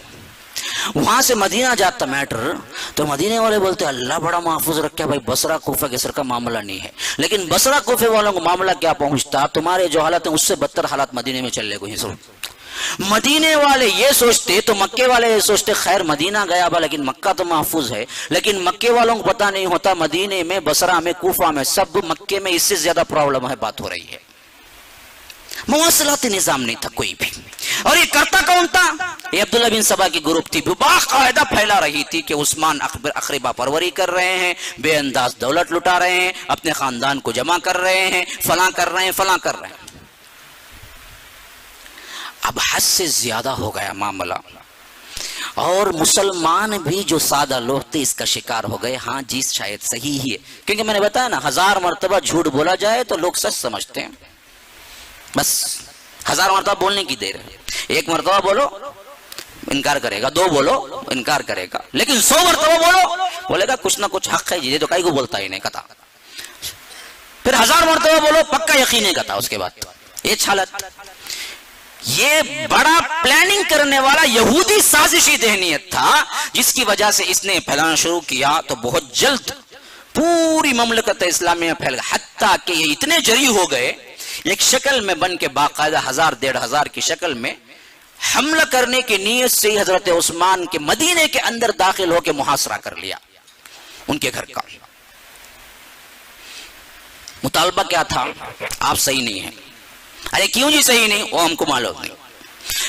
وہاں سے مدینہ جاتا میٹر تو مدینے والے بولتے اللہ بڑا محفوظ رکھا بھائی، بصرہ کوفہ کے سر کا معاملہ نہیں ہے. لیکن بصرہ کوفے والوں کو معاملہ کیا پہنچتا، تمہارے جو حالت ہیں اس سے بدتر حالات مدینے میں چل رہے گئے. مدینے والے یہ سوچتے تو مکے والے یہ سوچتے خیر مدینہ گیا با لیکن مکہ تو محفوظ ہے. لیکن مکے والوں کو پتہ نہیں ہوتا مدینے میں، بصرہ میں، کوفہ میں، سب مکے میں اس سے زیادہ پرابلم ہے، بات ہو رہی ہے. مواصلاتی نظام نہیں تھا کوئی بھی. اور یہ کرتا کون تھا؟ یہ عبداللہ بن سبا کی گروپ تھی، باقاعدہ پھیلا رہی تھی کہ عثمان اقربا پروری کر رہے ہیں، بے انداز دولت لٹا رہے ہیں، اپنے خاندان کو جمع کر رہے ہیں، فلاں کر رہے ہیں، فلاں کر رہے ہیں. اب حد سے زیادہ ہو گیا معاملہ، اور مسلمان بھی جو سادہ لوگ تھے اس کا شکار ہو گئے. ہاں جی شاید صحیح ہی ہے، کیونکہ میں نے بتایا نا 1000 مرتبہ جھوٹ بولا جائے تو لوگ سچ سمجھتے ہیں. بس 1000 مرتبہ بولنے کی دیر ہے. 1 مرتبہ بولو انکار کرے گا، 2 بولو انکار کرے گا، لیکن 100 مرتبہ بولو بولے گا کچھ نہ کچھ حق ہے جی، تو کئی کو بولتا ہی نہیں کتا. پھر 1000 مرتبہ بولو پکا یقین نہیں کرتا. اس کے بعد یہ حالت، یہ بڑا پلاننگ کرنے والا یہودی سازشی ذہنیت تھا جس کی وجہ سے اس نے پھیلانا شروع کیا. تو بہت جلد پوری مملکت اسلامیہ میں پھیل گیا، حتیٰ کہ یہ اتنے جری ہو گئے ایک شکل میں بن کے باقاعدہ 1000-1500 کی شکل میں حملہ کرنے کی نیت سے ہی حضرت عثمان کے مدینے کے اندر داخل ہو کے محاصرہ کر لیا ان کے گھر کا. مطالبہ کیا تھا؟ آپ صحیح نہیں ہیں. ارے کیوں جی صحیح نہیں؟ وہ ہم کو معلوم نہیں.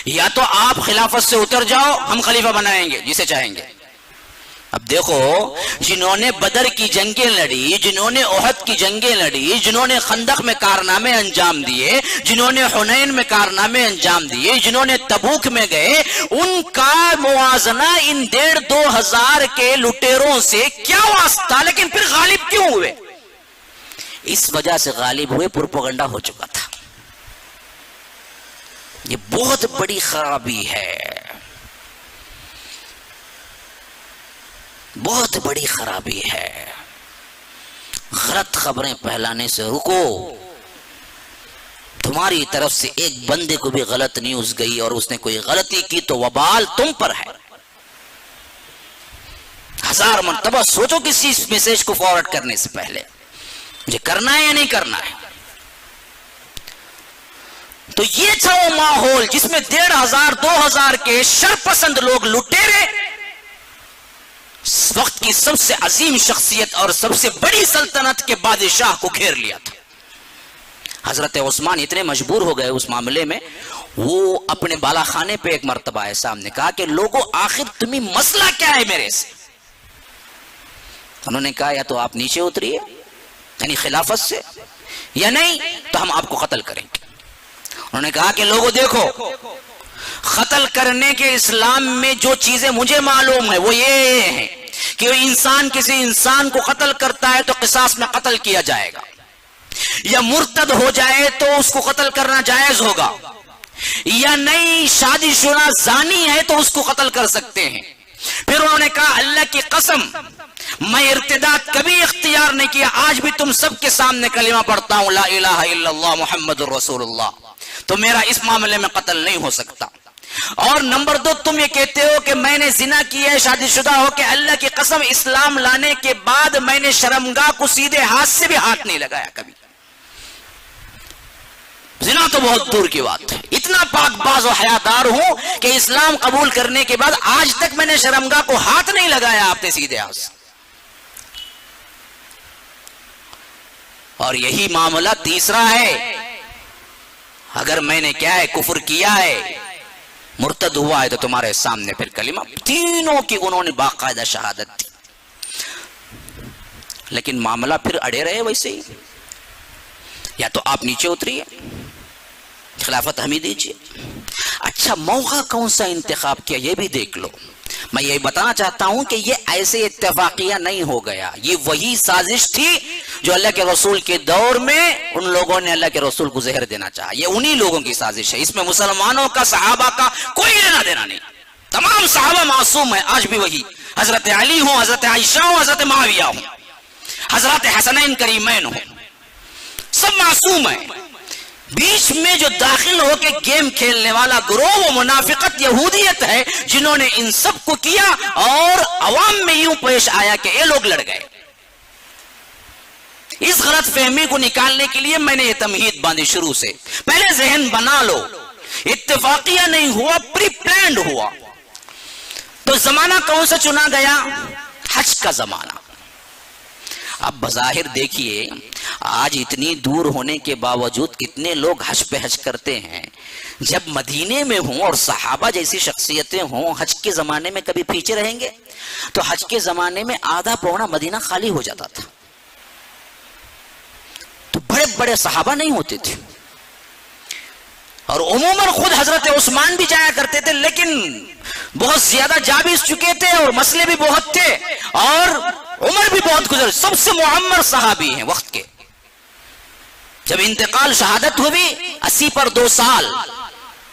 یا تو آپ خلافت سے اتر جاؤ، ہم خلیفہ بنائیں گے جسے چاہیں گے. اب دیکھو، جنہوں نے بدر کی جنگیں لڑی، جنہوں نے احد کی جنگیں لڑی، جنہوں نے خندق میں کارنامے انجام دیے، جنہوں نے حنین میں کارنامے انجام دیے، جنہوں نے تبوک میں گئے، ان کا موازنہ ان 1500 کے لٹیروں سے کیا واسطہ؟ لیکن پھر غالب کیوں ہوئے؟ اس وجہ سے غالب ہوئے، پروپیگنڈا ہو چکا تھا. یہ بہت بڑی خرابی ہے، بہت بڑی خرابی ہے. غلط خبریں پھیلانے سے رکو. تمہاری طرف سے ایک بندے کو بھی غلط نیوز گئی اور اس نے کوئی غلطی کی تو وبال تم پر ہے. 1000 مرتبہ سوچو کسی میسج کو فارورڈ کرنے سے پہلے مجھے کرنا ہے یا نہیں کرنا ہے. تو یہ تھا وہ ماحول جس میں 1500-2000 کے شرپسند لوگ لٹیرے وقت کی سب سے عظیم شخصیت اور سب سے بڑی سلطنت کے بادشاہ کو گھیر لیا تھا. حضرت عثمان اتنے مجبور ہو گئے اس معاملے میں، وہ اپنے بالا خانے پہ ایک مرتبہ آئے، سامنے کہا کہ لوگوں آخر تمہیں مسئلہ کیا ہے میرے سے؟ انہوں نے کہا یا تو آپ نیچے اتریے یعنی خلافت سے، یا نہیں تو ہم آپ کو قتل کریں گے. انہوں نے کہا کہ لوگوں دیکھو، قتل کرنے کے اسلام میں جو چیزیں مجھے معلوم ہے وہ یہ ہیں کہ انسان کسی انسان کو قتل کرتا ہے تو قصاص میں قتل کیا جائے گا، یا مرتد ہو جائے تو اس کو قتل کرنا جائز ہوگا، یا نہیں شادی شدہ زانی ہے تو اس کو قتل کر سکتے ہیں. پھر انہوں نے کہا اللہ کی قسم میں ارتداد کبھی اختیار نہیں کیا، آج بھی تم سب کے سامنے کلمہ پڑھتا ہوں لا الہ الا اللہ محمد الرسول اللہ، تو میرا اس معاملے میں قتل نہیں ہو سکتا. اور نمبر 2 تم یہ کہتے ہو کہ میں نے زنا کیا ہے، شادی شدہ ہو کے، اللہ کی قسم اسلام لانے کے بعد میں نے شرمگاہ کو سیدھے ہاتھ سے بھی ہاتھ نہیں لگایا کبھی. زنا تو بہت دور کی بات ہے، اتنا پاک باز و حیادار ہوں کہ اسلام قبول کرنے کے بعد آج تک میں نے شرمگاہ کو ہاتھ نہیں لگایا آپ نے سیدھے ہاتھ سے. اور یہی معاملہ تیسرا ہے، اگر میں نے کیا ہے کفر کیا ہے، مرتد ہوا ہے تو تمہارے سامنے پھر کلمہ. تینوں کی انہوں نے باقاعدہ شہادت دی، لیکن معاملہ پھر اڑے رہے ویسے ہی. یا تو آپ نیچے اتریے، خلافت ہمیں دیجیے. اچھا موقع کون سا انتخاب کیا یہ بھی دیکھ لو. میں یہ بتانا چاہتا ہوں کہ یہ ایسے اتفاقیہ نہیں ہو گیا، یہ وہی سازش تھی جو اللہ کے رسول کے دور میں ان لوگوں نے اللہ کے رسول کو زہر دینا چاہا، یہ انہی لوگوں کی سازش ہے، اس میں مسلمانوں کا صحابہ کا کوئی لینا دینا نہیں، تمام صحابہ معصوم ہیں، آج بھی وہی، حضرت علی ہوں، حضرت عائشہ ہوں، حضرت معاویہ ہوں، حضرت حسنین کریمین ہوں، سب معصوم ہیں۔ بیچ میں جو داخل ہو کے گیم کھیلنے والا گروہ وہ منافقت یہودیت ہے، جنہوں نے ان سب کو کیا اور عوام میں یوں پیش آیا کہ یہ لوگ لڑ گئے۔ اس غلط فہمی کو نکالنے کے لیے میں نے یہ تمہید باندھی شروع سے، پہلے ذہن بنا لو، اتفاقیہ نہیں ہوا، پری پلانڈ ہوا۔ تو زمانہ کون سا چنا گیا؟ حج کا زمانہ۔ اب بظاہر دیکھیے آج اتنی دور ہونے کے باوجود کتنے لوگ حج پہ حج کرتے ہیں، جب مدینے میں ہوں اور صحابہ جیسی شخصیتیں ہوں، حج کے زمانے میں کبھی پیچھے رہیں گے؟ تو حج کے زمانے میں آدھا پونا مدینہ خالی ہو جاتا تھا، تو بڑے بڑے صحابہ نہیں ہوتے تھے، اور عموماً خود حضرت عثمان بھی جایا کرتے تھے، لیکن بہت زیادہ جا بھی چکے تھے اور مسئلے بھی بہت تھے، اور عمر بھی بہت گزر، سب سے معمر صحابی ہیں وقت کے۔ جب انتقال شہادت ہوئی 80 پر 2 سال،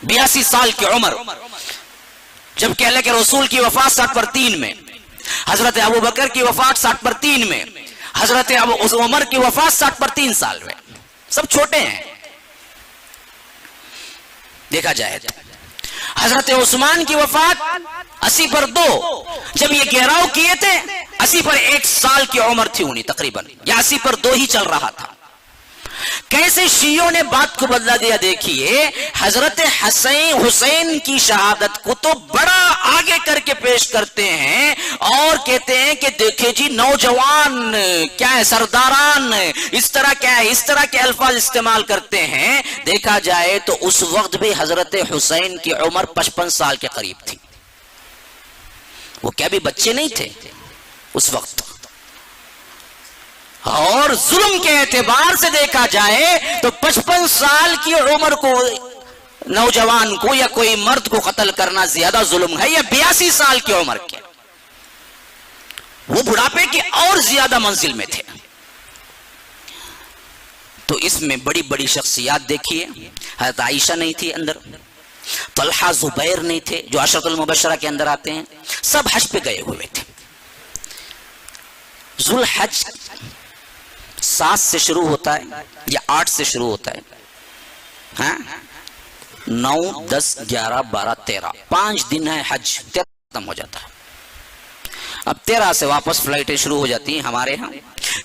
82 سال کی عمر، جبکہ اللہ کے رسول کی وفات 60 پر 3 میں، حضرت ابو بکر کی وفات 60 پر 3 میں، حضرت عمر کی وفات 60 پر 3 سال میں، سب چھوٹے ہیں دیکھا جائے تو۔ حضرت عثمان کی وفات 80 پر 2، جب یہ گھیراؤ کیے تھے 80 پر 1 سال کی عمر تھی انہیں تقریباً، یا 80 پر 2 ہی چل رہا تھا۔ کیسے شیعوں نے بات کو بدلا دیا دیکھیے، حضرت حسین کی شہادت کو تو بڑا آگے کر کے پیش کرتے ہیں اور کہتے ہیں کہ دیکھیں جی نوجوان کیا ہے، سرداران اس طرح کیا ہے، اس طرح کے الفاظ استعمال کرتے ہیں۔ دیکھا جائے تو اس وقت بھی حضرت حسین کی عمر 55 سال کے قریب تھی، وہ کیا بھی بچے نہیں تھے اس وقت، اور ظلم کے اعتبار سے دیکھا جائے تو 55 سال کی عمر کو نوجوان کو یا کوئی مرد کو قتل کرنا زیادہ ظلم ہے، یا 82 سال کی عمر کے، وہ بڑھاپے کی اور زیادہ منزل میں تھے۔ تو اس میں بڑی بڑی شخصیات دیکھیے، حضرت عائشہ نہیں تھی اندر، طلحہ زبیر نہیں تھے جو عشرۃ المبشرہ کے اندر آتے ہیں، سب حج پہ گئے ہوئے تھے۔ ذوالحج 7 سے شروع ہوتا ہے یا 8 سے شروع ہوتا ہے، ہاں 9 10 11 12 13 5 دن ہے حج، 13 ختم ہو جاتا ہے۔ اب 13 سے واپس فلائٹیں شروع ہو جاتی ہیں ہمارے ہاں،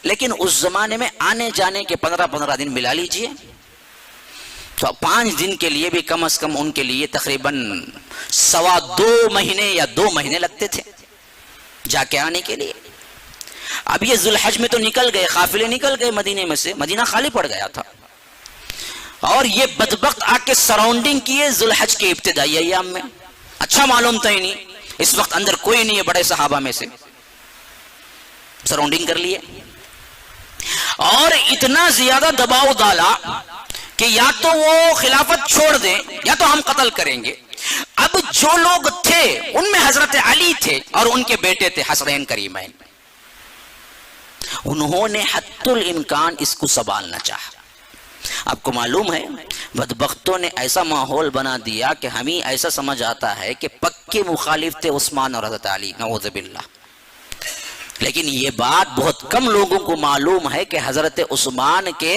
لیکن اس زمانے میں آنے جانے کے 15 دن ملا لیجئے، تو 5 دن کے لیے بھی کم از کم ان کے لیے تقریباً 2.25 مہینے یا 2 مہینے لگتے تھے جا کے آنے کے لیے۔ اب یہ ذوالحج میں تو نکل گئے، قافلے نکل گئے مدینے میں سے، مدینہ خالی پڑ گیا تھا، اور یہ بدبخت آ کے سراؤنڈنگ کیے ذوالحج کے ابتدائی ایام میں، اچھا معلوم تھا ہی نہیں، اس وقت اندر کوئی نہیں ہے بڑے صحابہ میں سے، سراؤنڈنگ کر لیے، اور اتنا زیادہ دباؤ ڈالا کہ یا تو وہ خلافت چھوڑ دیں یا تو ہم قتل کریں گے۔ اب جو لوگ تھے ان میں حضرت علی تھے اور ان کے بیٹے تھے حسنین کریمین، انہوں نے حتی الامکان اس کو سنبھالنا چاہا۔ آپ کو معلوم ہے بدبختوں نے ایسا ماحول بنا دیا کہ ہمیں ایسا سمجھ آتا ہے کہ پکے مخالف تھے عثمان اور حضرت علی، نعوذ باللہ، لیکن یہ بات بہت کم لوگوں کو معلوم ہے کہ حضرت عثمان کے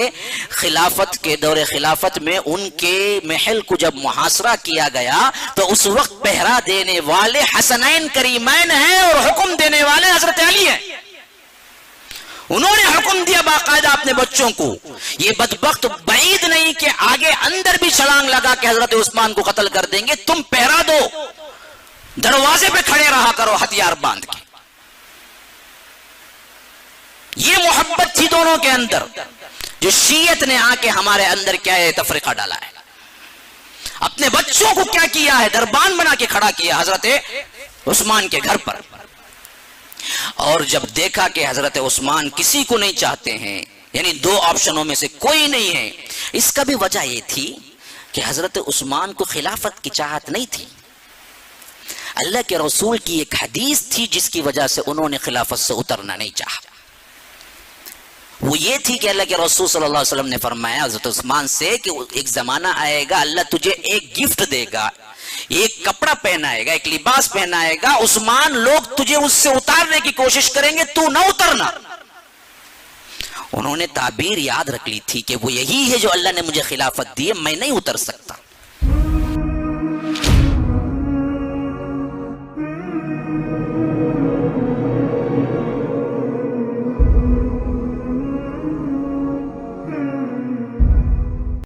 خلافت کے دور خلافت میں ان کے محل کو جب محاصرہ کیا گیا تو اس وقت پہرا دینے والے حسنین کریمین ہیں اور حکم دینے والے حضرت علی ہیں۔ انہوں نے حکم دیا باقاعدہ اپنے بچوں کو، یہ بدبخت بعید نہیں کہ آگے اندر بھی چھلانگ لگا کہ حضرت عثمان کو قتل کر دیں گے، تم پہرا دو، دروازے پہ کھڑے رہا کرو ہتھیار باندھ کے۔ یہ محبت تھی دونوں کے اندر، جو شیعت نے آ کے ہمارے اندر کیا ہے تفریقہ ڈالا ہے، اپنے بچوں کو کیا کیا ہے، دربان بنا کے کھڑا کیا حضرت عثمان کے گھر پر۔ اور جب دیکھا کہ حضرت عثمان کسی کو نہیں چاہتے ہیں، یعنی 2 آپشنوں میں سے کوئی نہیں ہے، اس کا بھی وجہ یہ تھی کہ حضرت عثمان کو خلافت کی چاہت نہیں تھی، اللہ کے رسول کی ایک حدیث تھی جس کی وجہ سے انہوں نے خلافت سے اترنا نہیں چاہا. وہ یہ تھی کہ اللہ کے رسول صلی اللہ علیہ وسلم نے فرمایا حضرت عثمان سے کہ ایک زمانہ آئے گا اللہ تجھے ایک گفٹ دے گا, ایک کپڑا پہنائے گا, ایک لباس پہنائے گا, عثمان لوگ تجھے اس سے اتارنے کی کوشش کریں گے, تو نہ اترنا. انہوں نے تعبیر یاد رکھ لی تھی کہ وہ یہی ہے جو اللہ نے مجھے خلافت دی ہے, میں نہیں اتر سکتا.